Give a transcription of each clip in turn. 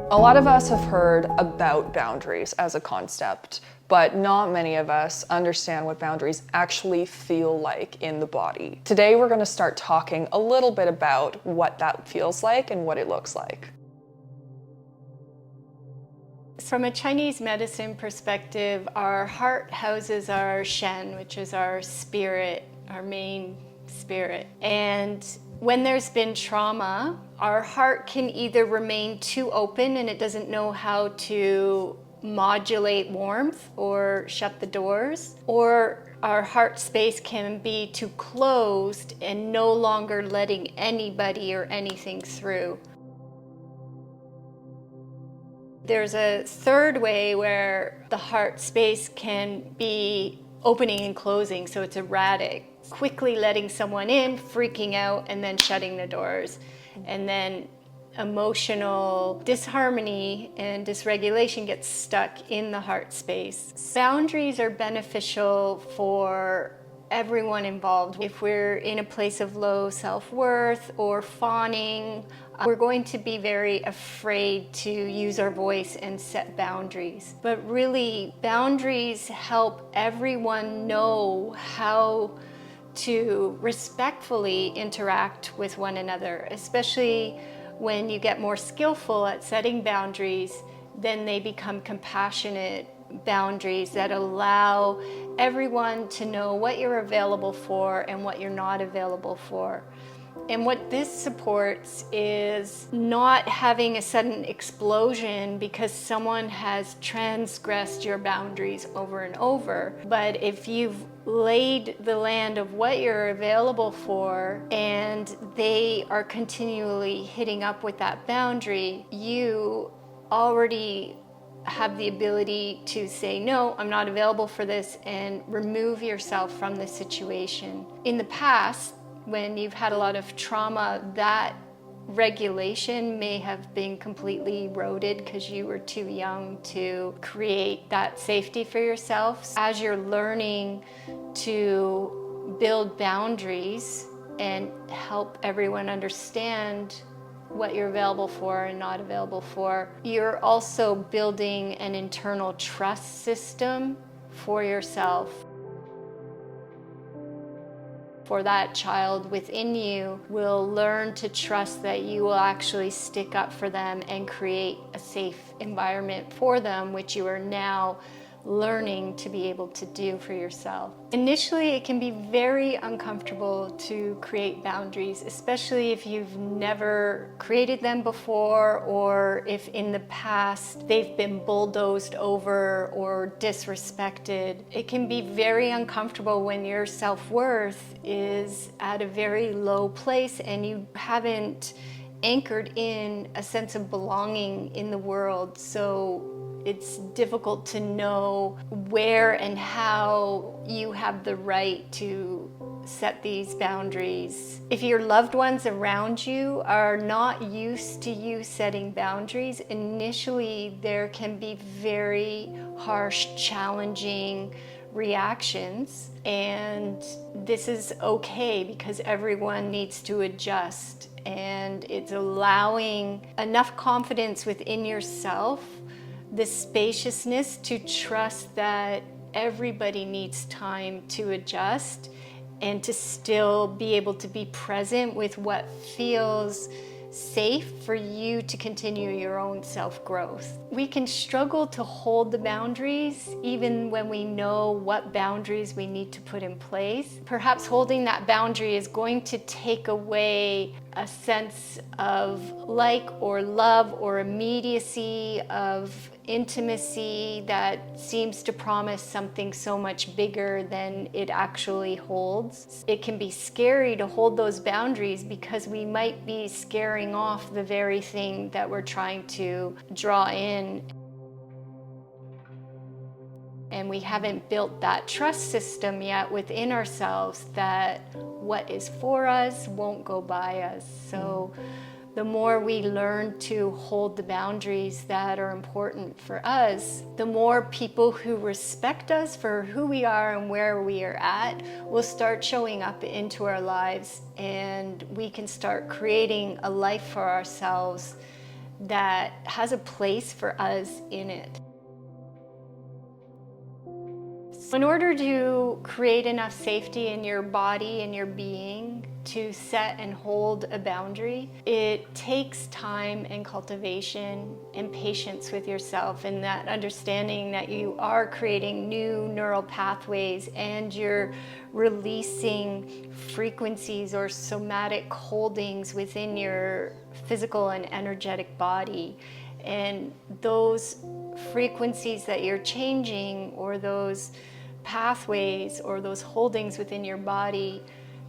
A lot of us have heard about boundaries as a concept, but not many of us understand what boundaries actually feel like in the body. Today we're going to start talking a little bit about what that feels like and what it looks like. From a Chinese medicine perspective, our heart houses our Shen, which is our spirit, our main spirit. And when there's been trauma, our heart can either remain too open and it doesn't know how to modulate warmth or shut the doors, or our heart space can be too closed and no longer letting anybody or anything through. There's a third way where the heart space can be opening and closing, so it's erratic, quickly letting someone in, freaking out, and then shutting the doors. And then emotional disharmony and dysregulation gets stuck in the heart space. Boundaries are beneficial for everyone involved. If we're in a place of low self-worth or fawning, we're going to be very afraid to use our voice and set boundaries. But really, boundaries help everyone know how to respectfully interact with one another, especially when you get more skillful at setting boundaries. Then they become compassionate boundaries that allow everyone to know what you're available for and what you're not available for. And what this supports is not having a sudden explosion because someone has transgressed your boundaries over and over. But if you've laid the land of what you're available for and they are continually hitting up with that boundary, you already have the ability to say, no, I'm not available for this, and remove yourself from the situation. In the past, when you've had a lot of trauma, that regulation may have been completely eroded because you were too young to create that safety for yourself. As you're learning to build boundaries and help everyone understand what you're available for and not available for, you're also building an internal trust system for yourself. For that child within you will learn to trust that you will actually stick up for them and create a safe environment for them, which you are now learning to be able to do for yourself. Initially, it can be very uncomfortable to create boundaries, especially if you've never created them before, or if in the past they've been bulldozed over or disrespected. It can be very uncomfortable when your self-worth is at a very low place and you haven't anchored in a sense of belonging in the world. So it's difficult to know where and how you have the right to set these boundaries. If your loved ones around you are not used to you setting boundaries, initially there can be very harsh, challenging reactions. And this is okay because everyone needs to adjust. And it's allowing enough confidence within yourself, the spaciousness to trust that everybody needs time to adjust and to still be able to be present with what feels safe for you to continue your own self-growth. We can struggle to hold the boundaries even when we know what boundaries we need to put in place. Perhaps holding that boundary is going to take away a sense of like or love or immediacy, of intimacy that seems to promise something so much bigger than it actually holds. It can be scary to hold those boundaries because we might be scaring off the very thing that we're trying to draw in. And we haven't built that trust system yet within ourselves that what is for us won't go by us. So the more we learn to hold the boundaries that are important for us, the more people who respect us for who we are and where we are at will start showing up into our lives, and we can start creating a life for ourselves that has a place for us in it. In order to create enough safety in your body and your being to set and hold a boundary, it takes time and cultivation and patience with yourself, and that understanding that you are creating new neural pathways and you're releasing frequencies or somatic holdings within your physical and energetic body. And those frequencies that you're changing, or those pathways or those holdings within your body,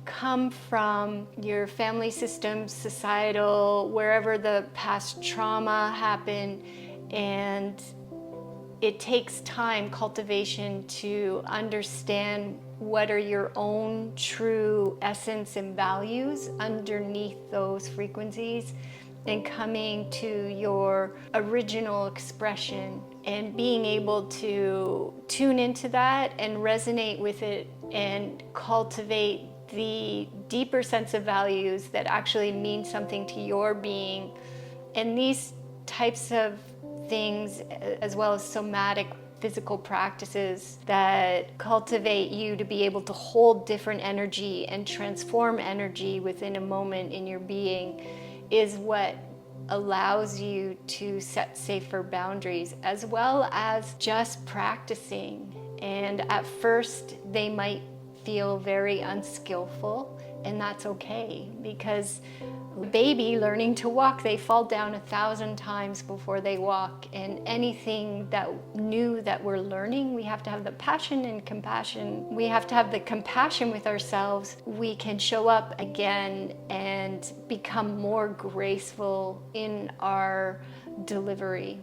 come from your family systems, societal, wherever the past trauma happened. And it takes time, cultivation, to understand what are your own true essence and values underneath those frequencies, and coming to your original expression and being able to tune into that and resonate with it and cultivate the deeper sense of values that actually mean something to your being. And these types of things, as well as somatic physical practices that cultivate you to be able to hold different energy and transform energy within a moment in your being, is what allows you to set safer boundaries, as well as just practicing. And at first they might feel very unskillful, and that's okay, because a baby learning to walk, they fall down 1,000 times before they walk. And anything that new that we're learning, we have to have the passion and compassion. We have to have the compassion with ourselves. We can show up again and become more graceful in our delivery.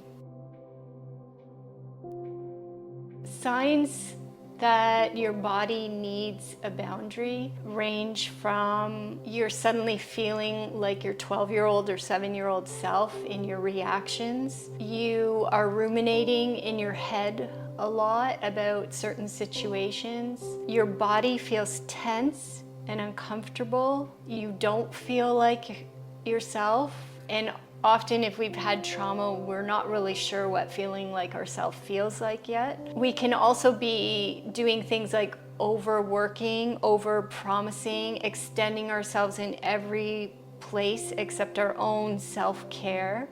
Signs that your body needs a boundary range from you're suddenly feeling like your 12-year-old or 7-year-old self in your reactions. You are ruminating in your head a lot about certain situations. Your body feels tense and uncomfortable. You don't feel like yourself. And often if we've had trauma, we're not really sure what feeling like ourselves feels like yet. We can also be doing things like overworking, over-promising, extending ourselves in every place except our own self-care.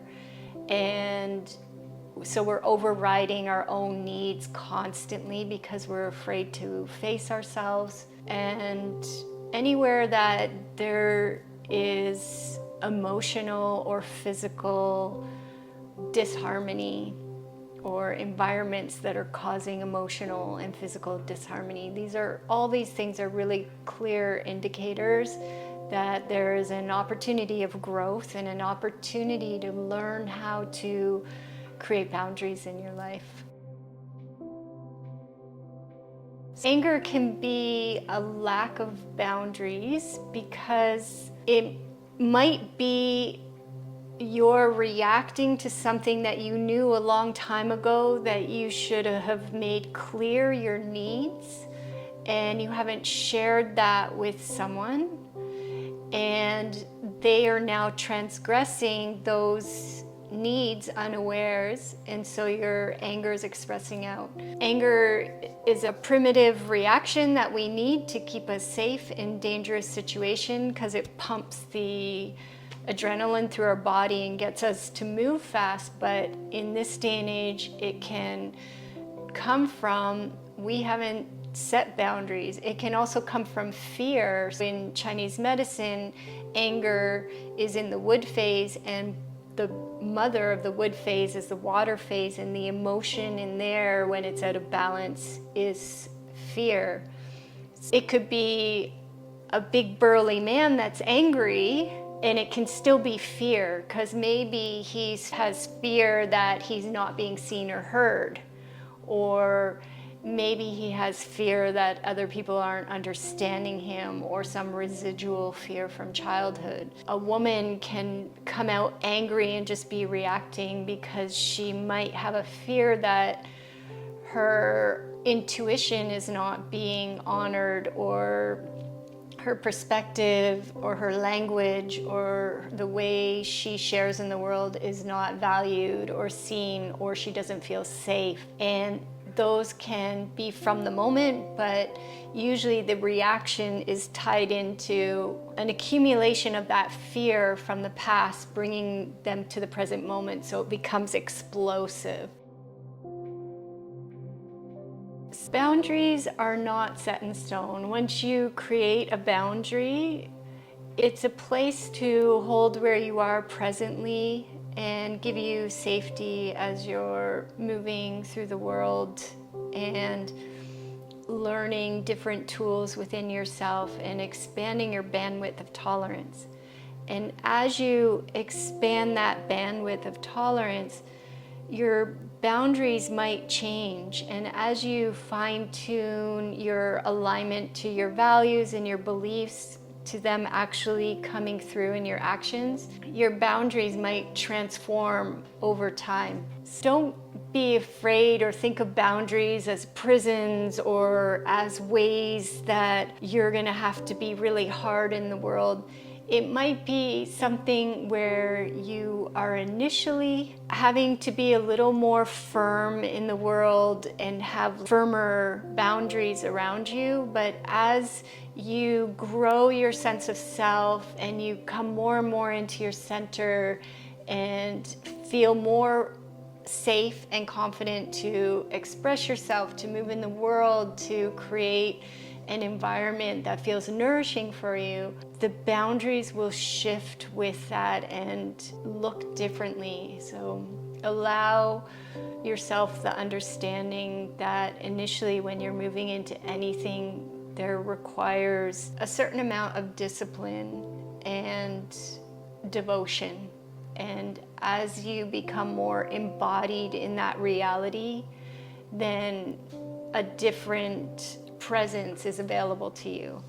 And so we're overriding our own needs constantly because we're afraid to face ourselves. And anywhere that there is emotional or physical disharmony, or environments that are causing emotional and physical disharmony, all these things are really clear indicators that there is an opportunity of growth and an opportunity to learn how to create boundaries in your life. Anger can be a lack of boundaries because it might be you're reacting to something that you knew a long time ago that you should have made clear your needs, and you haven't shared that with someone, and they are now transgressing those needs unawares, and so your anger is expressing out. Anger is a primitive reaction that we need to keep us safe in dangerous situations because it pumps the adrenaline through our body and gets us to move fast. But in this day and age, it can come from we haven't set boundaries. It can also come from fear. In Chinese medicine, anger is in the wood phase, and the mother of the wood phase is the water phase, and the emotion in there when it's out of balance is fear. It could be a big burly man that's angry, and it can still be fear, because maybe he has fear that he's not being seen or heard, or maybe he has fear that other people aren't understanding him, or some residual fear from childhood. A woman can come out angry and just be reacting because she might have a fear that her intuition is not being honored, or her perspective or her language or the way she shares in the world is not valued or seen, or she doesn't feel safe. And those can be from the moment, but usually the reaction is tied into an accumulation of that fear from the past, bringing them to the present moment, so it becomes explosive. Boundaries are not set in stone. Once you create a boundary, it's a place to hold where you are presently and give you safety as you're moving through the world and learning different tools within yourself and expanding your bandwidth of tolerance. And as you expand that bandwidth of tolerance, your boundaries might change. And as you fine-tune your alignment to your values and your beliefs, to them actually coming through in your actions, your boundaries might transform over time. So don't be afraid or think of boundaries as prisons or as ways that you're gonna have to be really hard in the world. It might be something where you are initially having to be a little more firm in the world and have firmer boundaries around you, but as you grow your sense of self and you come more and more into your center and feel more safe and confident to express yourself, to move in the world, to create an environment that feels nourishing for you, the boundaries will shift with that and look differently. So allow yourself the understanding that initially when you're moving into anything, there requires a certain amount of discipline and devotion. And as you become more embodied in that reality, then a different presence is available to you.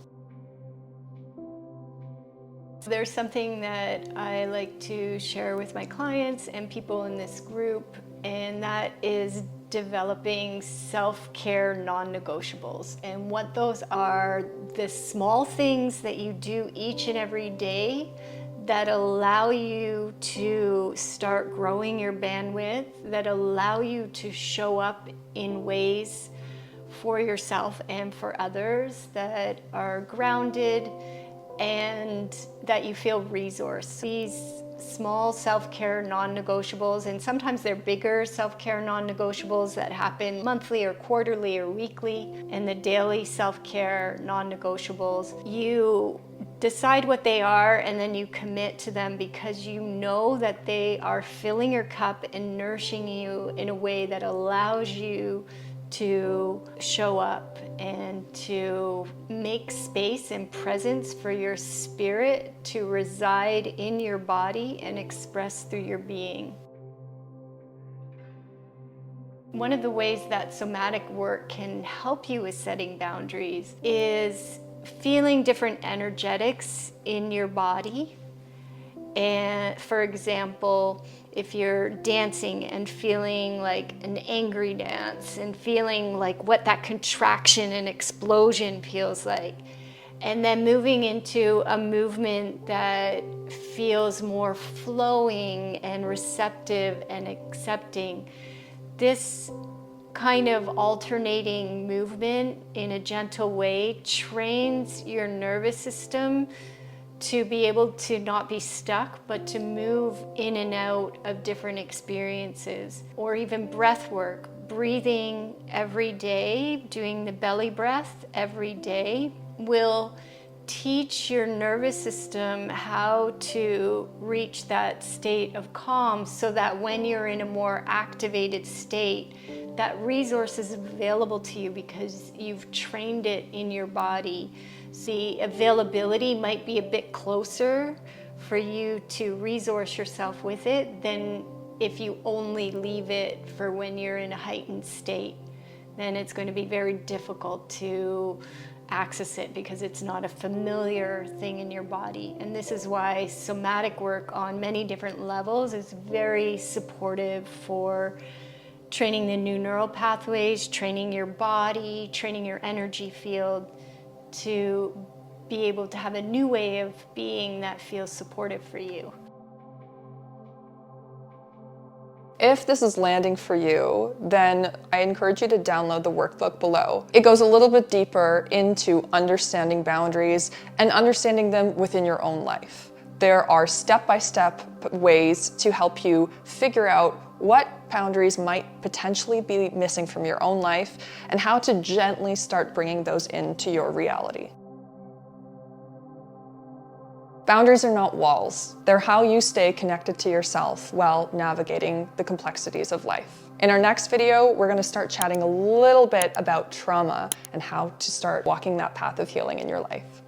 There's something that I like to share with my clients and people in this group, and that is developing self-care non-negotiables. And what those are, the small things that you do each and every day that allow you to start growing your bandwidth, that allow you to show up in ways for yourself and for others that are grounded and that you feel resourced. These small self-care non-negotiables, and sometimes they're bigger self-care non-negotiables that happen monthly or quarterly or weekly, and the daily self-care non-negotiables, you decide what they are and then you commit to them because you know that they are filling your cup and nourishing you in a way that allows you to show up and to make space and presence for your spirit to reside in your body and express through your being. One of the ways that somatic work can help you with setting boundaries is feeling different energetics in your body. And for example, if you're dancing and feeling like an angry dance and feeling like what that contraction and explosion feels like, and then moving into a movement that feels more flowing and receptive and accepting, this kind of alternating movement in a gentle way trains your nervous system to be able to not be stuck, but to move in and out of different experiences. Or even breath work, breathing every day, doing the belly breath every day will teach your nervous system how to reach that state of calm, so that when you're in a more activated state, that resource is available to you because you've trained it in your body. The availability might be a bit closer for you to resource yourself with it than if you only leave it for when you're in a heightened state. Then it's going to be very difficult to access it because it's not a familiar thing in your body. And this is why somatic work on many different levels is very supportive for training the new neural pathways, training your body, training your energy field to be able to have a new way of being that feels supportive for you. If this is landing for you, then I encourage you to download the workbook below. It goes a little bit deeper into understanding boundaries and understanding them within your own life. There are step-by-step ways to help you figure out what boundaries might potentially be missing from your own life and how to gently start bringing those into your reality. Boundaries are not walls. They're how you stay connected to yourself while navigating the complexities of life. In our next video, we're going to start chatting a little bit about trauma and how to start walking that path of healing in your life.